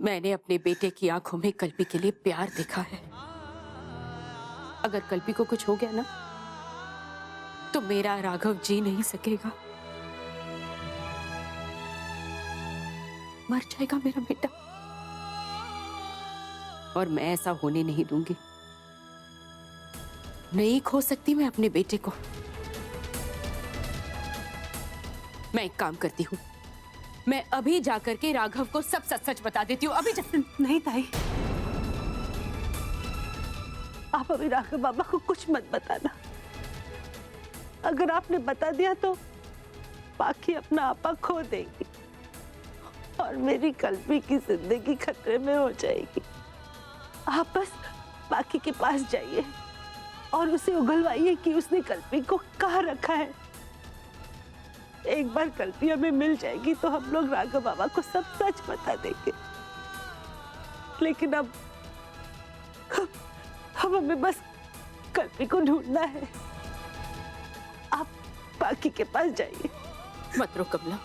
मैंने अपने बेटे की आंखों में कल्पी के लिए प्यार देखा है। अगर कल्पी को कुछ हो गया ना तो मेरा राघव जी नहीं सकेगा, मर जाएगा मेरा बेटा। और मैं ऐसा होने नहीं दूंगी। नहीं खो सकती मैं अपने बेटे को। मैं एक काम करती हूँ, मैं अभी जाकर के राघव को सब सच सच बता देती हूँ। अभी नहीं ताई, आप अभी राघव बाबा को कुछ मत बताना। अगर आपने बता दिया तो बाकी अपना आपा खो देगी और मेरी कल्पी की जिंदगी खतरे में हो जाएगी। आप बस बाकी के पास जाइए और उसे उगलवाइए कि उसने कल्पी को कहाँ रखा है। एक बार कल्पी हमें मिल जाएगी तो हम लोग राघव बाबा को सब सच बता देंगे। लेकिन अब हमें बस कल्पी को ढूंढना है। आप बाकी के पास जाइए। मत रो कमला,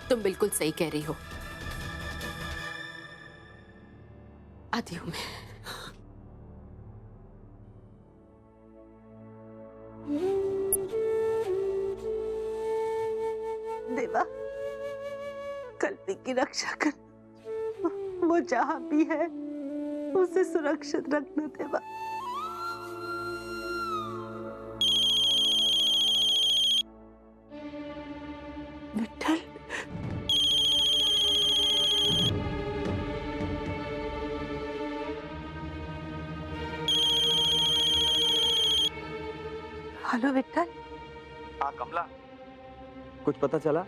तुम बिल्कुल सही कह रही हो। आती हूं मैं। देवा, कल्पी की रक्षा कर। वो जहां भी है उसे सुरक्षित रखना देवा। विठल, हेलो विठल। हाँ कमला, कुछ पता चला?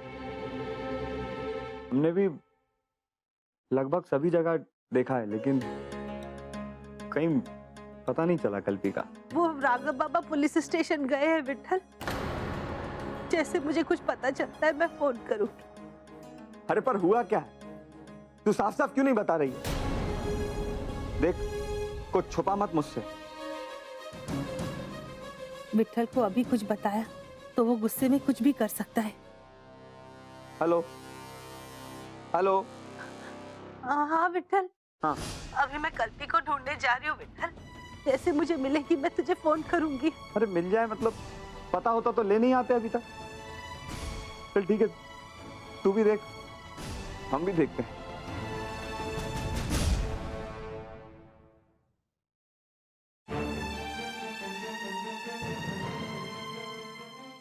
हमने भी लगभग सभी जगह देखा है लेकिन कहीं पता नहीं चला कल्पी का। वो राघव बाबा पुलिस स्टेशन गए हैं विठल। जैसे मुझे कुछ पता चलता है मैं फोन करूँ। अरे पर हुआ क्या है? तू साफ साफ क्यों नहीं बता रही है? देख, कुछ छुपा मत मुझसे। विठल को अभी कुछ बताया तो वो गुस्से में कुछ भी कर सकता है। Hello hello. हाँ विठल। हाँ, अभी मैं कल्पी को ढूंढने जा रही हूँ विठल। जैसे मुझे मिलेगी मैं तुझे फोन करूंगी। अरे मिल जाए मतलब पता होता तो ले नहीं आते अभी तक। चल ठीक है, तू भी देख, हम भी देखते हैं।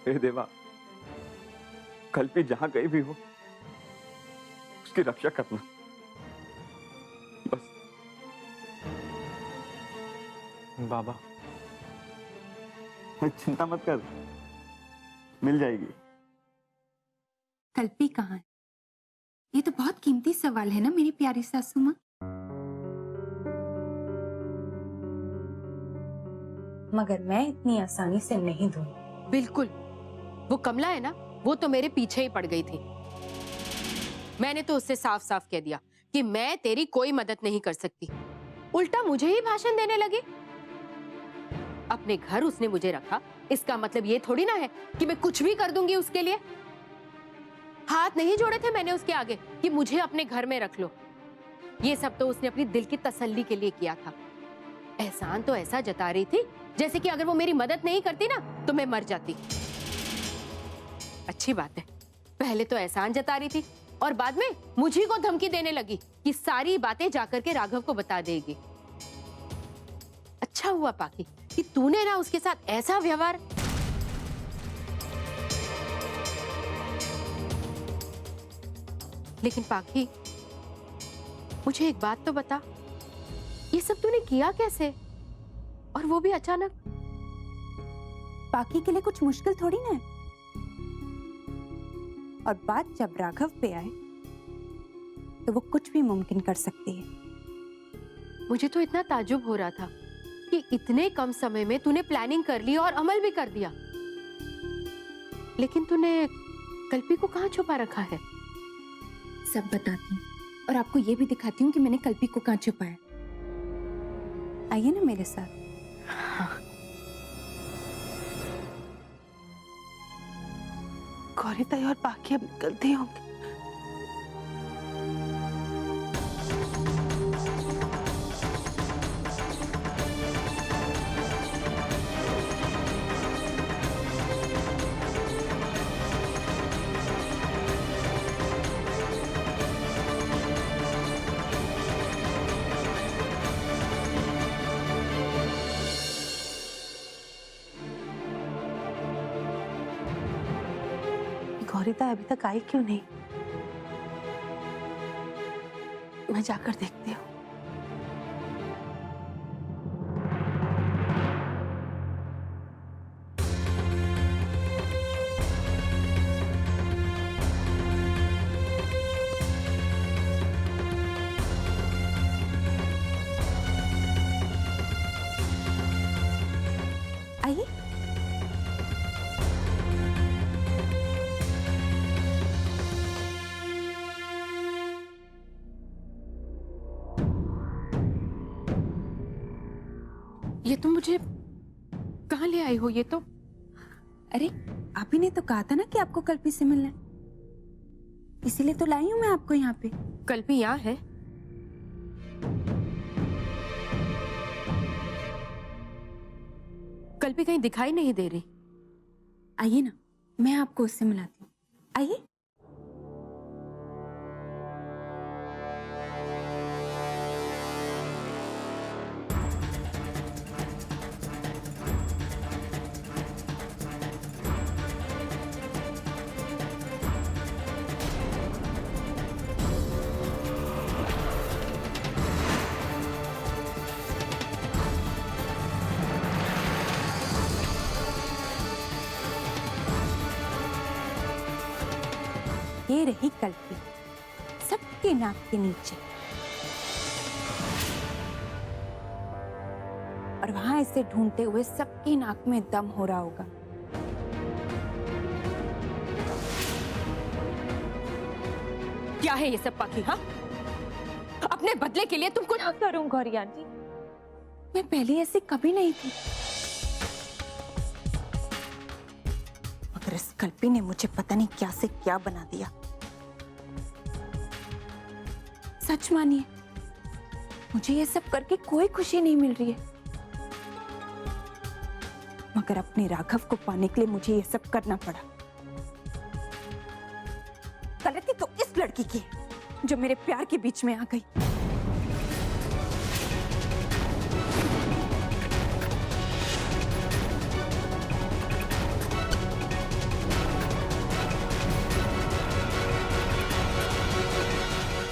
हे देवा, कल्पी जहां कहीं भी हो उसकी रक्षा करना बस। बाबा चिंता मत कर, मिल जाएगी। कल्पी कहाँ है? ये तो बहुत कीमती सवाल है ना मेरी प्यारी सासू माँ। मगर मैं इतनी आसानी से नहीं दूंगी। बिल्कुल, वो कमला है ना, वो तो मेरे पीछे ही पड़ गई थी। मैंने तो उससे साफ साफ कह दिया कि मैं तेरी कोई मदद नहीं कर सकती। उल्टा मुझे ही भाषण देने लगी। अपने घर उसने मुझे रखा, इसका मतलब ये थोड़ी ना है कि मैं कुछ भी कर दूंगी उसके लिए। हाथ नहीं जोड़े थे मैंने उसके आगे कि मुझे अपने घर में रख लो। ये सब तो उसने अपनी दिल की तसल्ली के लिए किया था। एहसान तो ऐसा जता रही थी जैसे कि अगर वो मेरी मदद नहीं करती ना तो मैं मर जाती। अच्छी बात है, पहले तो एहसान जता रही थी और बाद में मुझी को धमकी देने लगी कि सारी बातें जाकर के राघव को बता देगी। अच्छा हुआ पाकी कि तूने ना उसके साथ ऐसा व्यवहार। लेकिन पाकी, मुझे एक बात तो बता, ये सब तूने किया कैसे, और वो भी अचानक? बाकी के लिए कुछ मुश्किल थोड़ी ना है। और बात जब राघव पे आए तो वो कुछ भी मुमकिन कर सकती है। मुझे तो इतना ताज्जुब हो रहा था कि इतने कम समय में तूने प्लानिंग कर ली और अमल भी कर दिया। लेकिन तूने कल्पी को कहाँ छुपा रखा है? सब बताती हूँ और आपको ये भी दिखाती हूँ कि मैंने कल्पी को कहाँ छुपाया। आइए ना मेरे साथ। गौरी ताई और बाकी अब निकलते होंगे। गौरीता अभी तक आई क्यों नहीं? मैं जाकर देखती हूँ। आइए। ये तुम मुझे कहाँ ले आई हो? ये तो अरे आप ही ने तो कहा था ना कि आपको कल्पी से मिलना है, इसीलिए तो लाई हूं मैं आपको यहाँ पे। कल्पी यहाँ है? कल्पी कहीं दिखाई नहीं दे रही। आइए ना, मैं आपको उससे मिलाती हूँ। आइए। ये रही कल्पी, सबके नाक के नीचे, और वहां इसे ढूंढते हुए सबकी नाक में दम हो रहा होगा। क्या है ये सब पाखी? हाँ, अपने बदले के लिए तुम कुछ करूं गौरी आंटी, मैं पहले ऐसे कभी नहीं थी, मगर इस कल्पी ने मुझे पता नहीं क्या से क्या बना दिया। सच मानिए, मुझे ये सब करके कोई खुशी नहीं मिल रही है, मगर अपने राघव को पाने के लिए मुझे ये सब करना पड़ा। गलती तो इस लड़की की है जो मेरे प्यार के बीच में आ गई।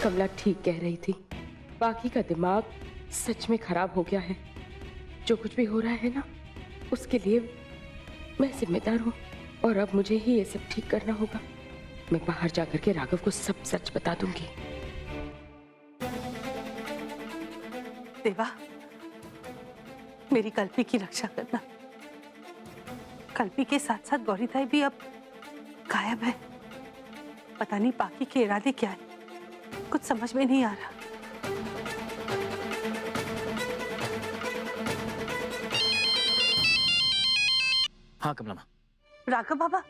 कमला ठीक कह रही थी, बाकी का दिमाग सच में खराब हो गया है। जो कुछ भी हो रहा है ना, उसके लिए मैं जिम्मेदार हूँ, और अब मुझे ही ये सब ठीक करना होगा। मैं बाहर जाकर के राघव को सब सच बता दूंगी। देवा, मेरी कल्पी की रक्षा करना। कल्पी के साथ साथ गौरीताई भी अब गायब है। पता नहीं पाकी के इरादे क्या है, कुछ समझ में नहीं आ रहा। हाँ कमला माँ। राघव बाबा,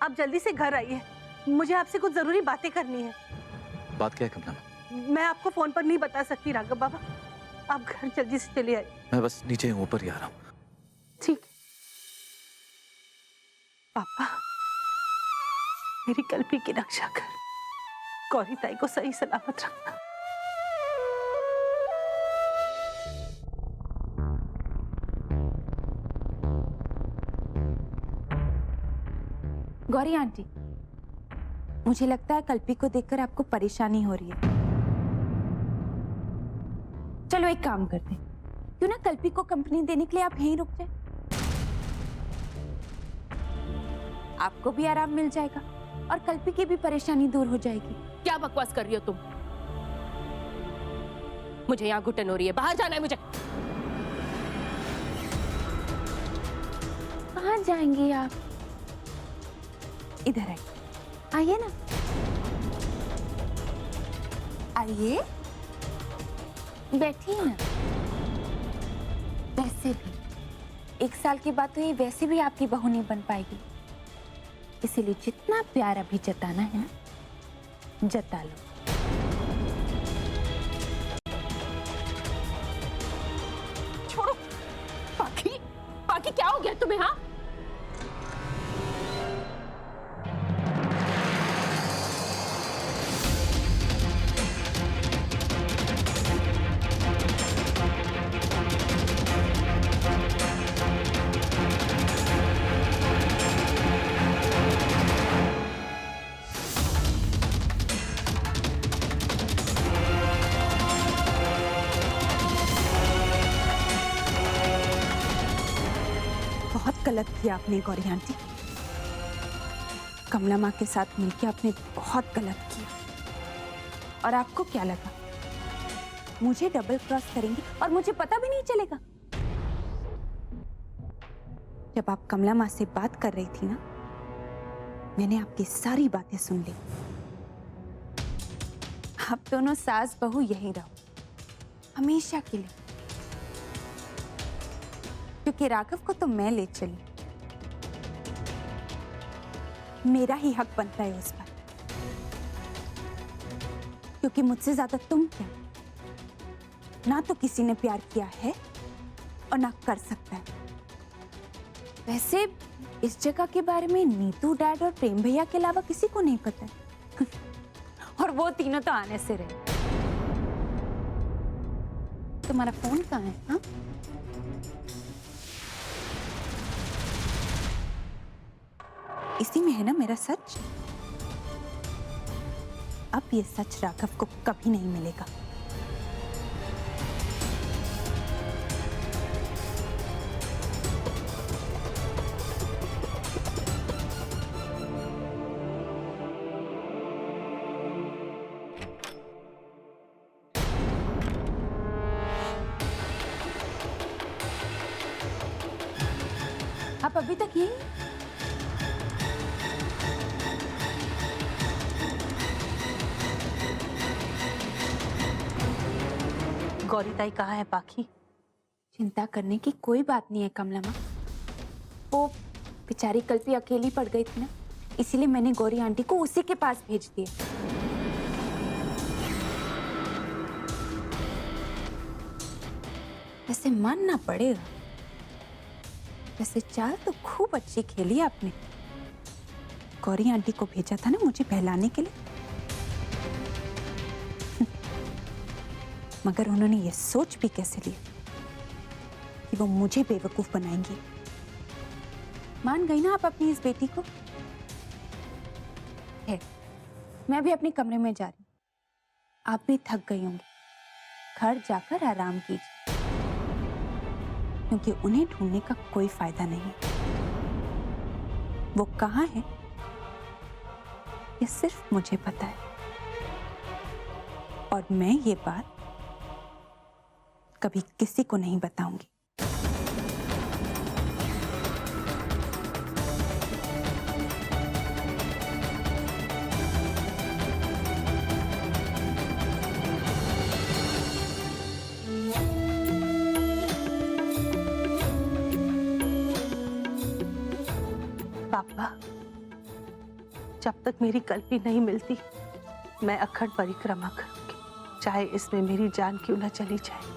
आप जल्दी से घर आइए, मुझे आपसे कुछ जरूरी बातें करनी है। बात क्या है कमला माँ? मैं आपको फोन पर नहीं बता सकती राघव बाबा, आप घर जल्दी से चले आइए। मैं बस नीचे हूँ, ऊपर ही आ रहा हूँ। ठीक। पापा, मेरी कल्पी की रक्षा कर, गौरीताई को सही सलामत रखना। गौरी आंटी, मुझे लगता है कल्पी को देखकर आपको परेशानी हो रही है। चलो एक काम करते हैं, क्यों ना कल्पी को कंपनी देने के लिए आप यहीं रुक जाए, आपको भी आराम मिल जाएगा और कल्पी की भी परेशानी दूर हो जाएगी। क्या बकवास कर रही हो तुम? मुझे यहाँ घुटन हो रही है, बाहर जाना है मुझे। कहाँ जाएंगी आप? इधर आइए, आइए ना, आइए, बैठिए ना। वैसे भी 1 साल के बाद तो ये वैसे भी आपकी बहू नहीं बन पाएगी, इसीलिए जितना प्यार अभी जताना है ना, जता लो। छोड़ो। पाखी, पाखी क्या हो गया तुम्हें? हाँ, गलत किया आपने गौरी आंटी। कमला माँ के साथ मिलकर आपने बहुत गलत किया। और आपको क्या लगा मुझे डबल क्रॉस करेंगे और मुझे पता भी नहीं चलेगा? जब आप कमला माँ से बात कर रही थी ना, मैंने आपकी सारी बातें सुन ली। आप दोनों सास बहू यहीं रहो हमेशा के लिए, क्योंकि राघव को तो मैं ले चली। मेरा ही हक बनता है उस पर, क्योंकि मुझसे ज्यादा तुम क्या, ना तो किसी ने प्यार किया है और ना कर सकता है। वैसे इस जगह के बारे में नीतू डैड और प्रेम भैया के अलावा किसी को नहीं पता है। और वो तीनों तो आने से रहे। तुम्हारा फोन कहाँ है? हाँ, इसी में है ना मेरा सच। अब ये सच राघव को कभी नहीं मिलेगा। आप अभी तक यही? गौरी ताई कहाँ है पाखी? चिंता करने की कोई बात नहीं है कमला माँ। वो बेचारी कल भी अकेली पड़ गई थी ना, इसीलिए मैंने गौरी आंटी को उसी के पास भेज दिया। वैसे मानना पड़ेगा, वैसे चाल तो खूब अच्छी खेली आपने। गौरी आंटी को भेजा था ना मुझे बहलाने के लिए, मगर उन्होंने ये सोच भी कैसे लिया कि वो मुझे बेवकूफ बनाएंगी। मान गई ना आप अपनी इस बेटी को? है, मैं भी अपने कमरे में जा रही हूँ। आप भी थक गई होंगी, घर जाकर आराम कीजिए, क्योंकि उन्हें ढूंढने का कोई फायदा नहीं। वो कहाँ है ये सिर्फ मुझे पता है, और मैं ये बात कभी किसी को नहीं बताऊंगी। पापा, जब तक मेरी कल्पी नहीं मिलती मैं अखंड परिक्रमा करूंगी, चाहे इसमें मेरी जान क्यों न चली जाए।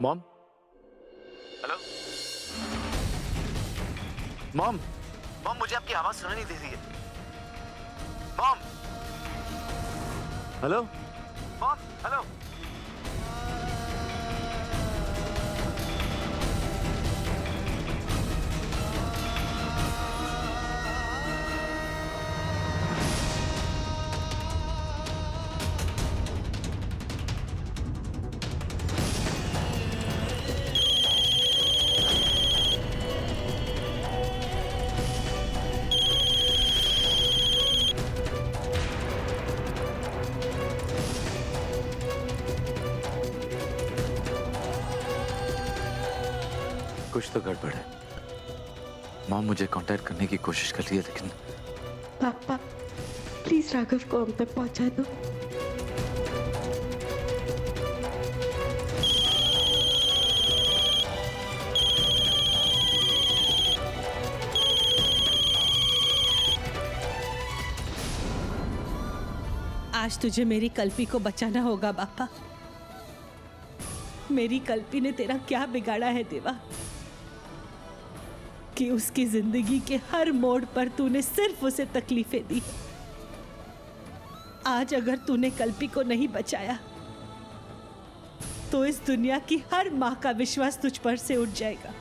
Mom, hello mom. मॉम, मुझे आपकी आवाज सुनाई नहीं दे रही है। Mom, hello mom, hello. कुछ तो गड़बड़ है। मॉम मुझे कांटेक्ट करने की कोशिश कर रही है, लेकिन पापा प्लीज राघव को हम तक पहुंचा दो। आज तुझे मेरी कल्पी को बचाना होगा बापा। मेरी कल्पी ने तेरा क्या बिगाड़ा है देवा, कि उसकी जिंदगी के हर मोड़ पर तूने सिर्फ उसे तकलीफें दी। आज अगर तूने कल्पी को नहीं बचाया तो इस दुनिया की हर माँ का विश्वास तुझ पर से उठ जाएगा।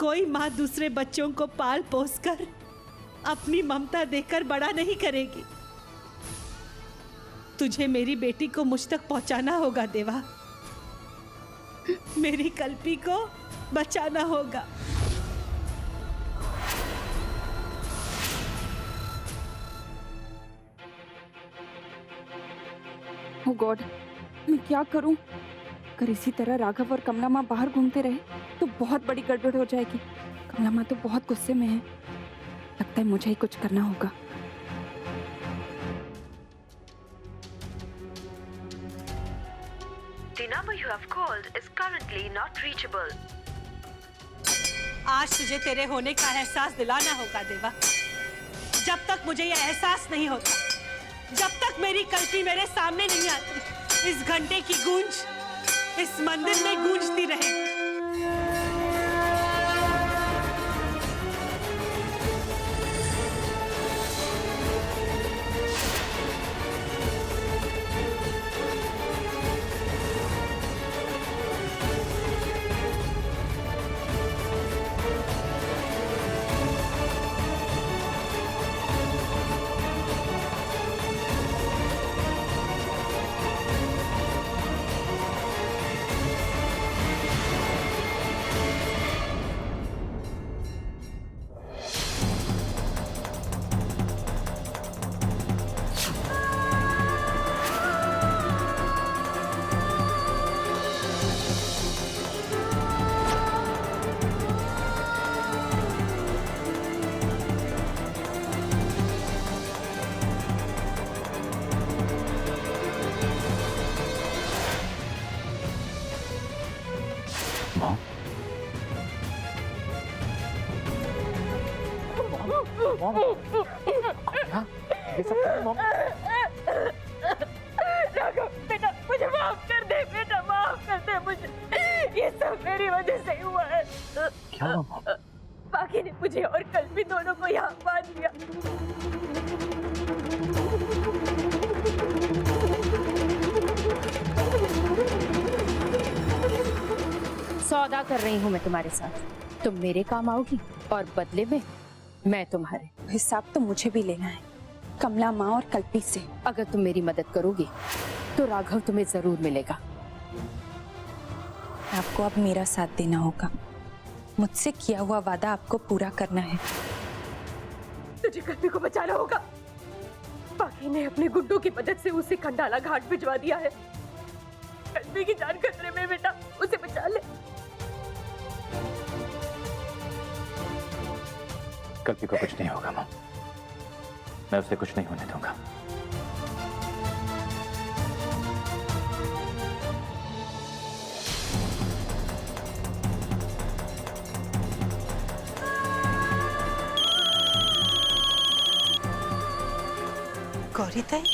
कोई माँ दूसरे बच्चों को पाल पोस कर अपनी ममता देकर बड़ा नहीं करेगी। तुझे मेरी बेटी को मुझ तक पहुंचाना होगा देवा। मेरी कल्पी को बचाना होगा। ओ गॉड, मैं क्या करूं? अगर इसी तरह राघव और कमला माँ बाहर घूमते रहे तो बहुत बड़ी गड़बड़ हो जाएगी। कमला माँ तो बहुत गुस्से में है। लगता है मुझे ही कुछ करना होगा। The number you have called is currently not reachable. आज तुझे तेरे होने का एहसास दिलाना होगा देवा। जब तक मुझे यह एहसास नहीं होता, जब तक मेरी कल्पी मेरे सामने नहीं आती, इस घंटे की गूंज इस मंदिर में गूंजती रहेगी। मॉम हाँ, ये सब क्या है, मॉम? राघव बेटा, मुझे माफ कर दे बेटा, माफ कर दे मुझे। ये सब मेरी वजह से हुआ है। क्या हुआ, मॉम? बाकी ने मुझे और कल्पी दोनों को यहाँ बांध दिया। सौदा कर रही हूँ मैं तुम्हारे साथ। तुम मेरे काम आओगी और बदले में मैं तुम्हारे। हिसाब तो मुझे भी लेना है, कमला माँ और कल्पी से। अगर तुम मेरी मदद करोगी तो राघव तुम्हें जरूर मिलेगा। आपको अब मेरा साथ देना होगा। मुझसे किया हुआ वादा आपको पूरा करना है। तुझे कल्पी को बचाना होगा। बाकी ने अपने गुड्डों की मदद से उसे खंडाला घाट भिजवा दिया है। कल्पी की जान खतरे में बेटा, उसे बचा ले। कल्पी को कुछ नहीं होगा, मॉम। मैं उसे कुछ नहीं होने दूंगा। गौरी ताई,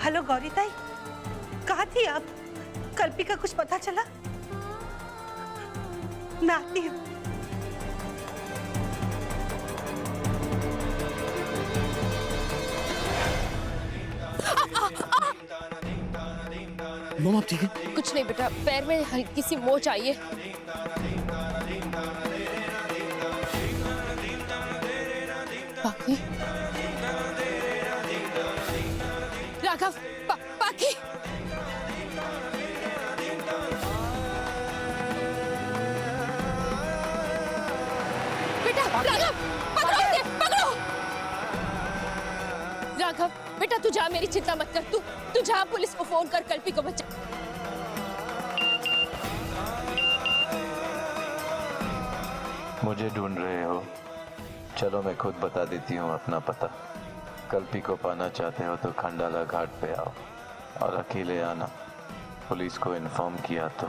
हेलो गौरी ताई, कहाँ थी आप? कल्पी का कुछ पता चला? मैं आती हूँ। मॉम आप ठीक है? कुछ नहीं बेटा, पैर में हल्की सी मोच आई है। बाकी राघव, बाकी बेटा, राघव पकड़ो उसे, पकड़ो। राघव बेटा, तू जा, मेरी चिंता मत कर। तू जा, पुलिस को फोन कर, कल्पी को बचा। मुझे ढूंढ रहे हो? चलो मैं खुद बता देती हूँ अपना पता। कल्पी को पाना चाहते हो तो खंडाला घाट पे आओ और अकेले आना। पुलिस को इन्फॉर्म किया तो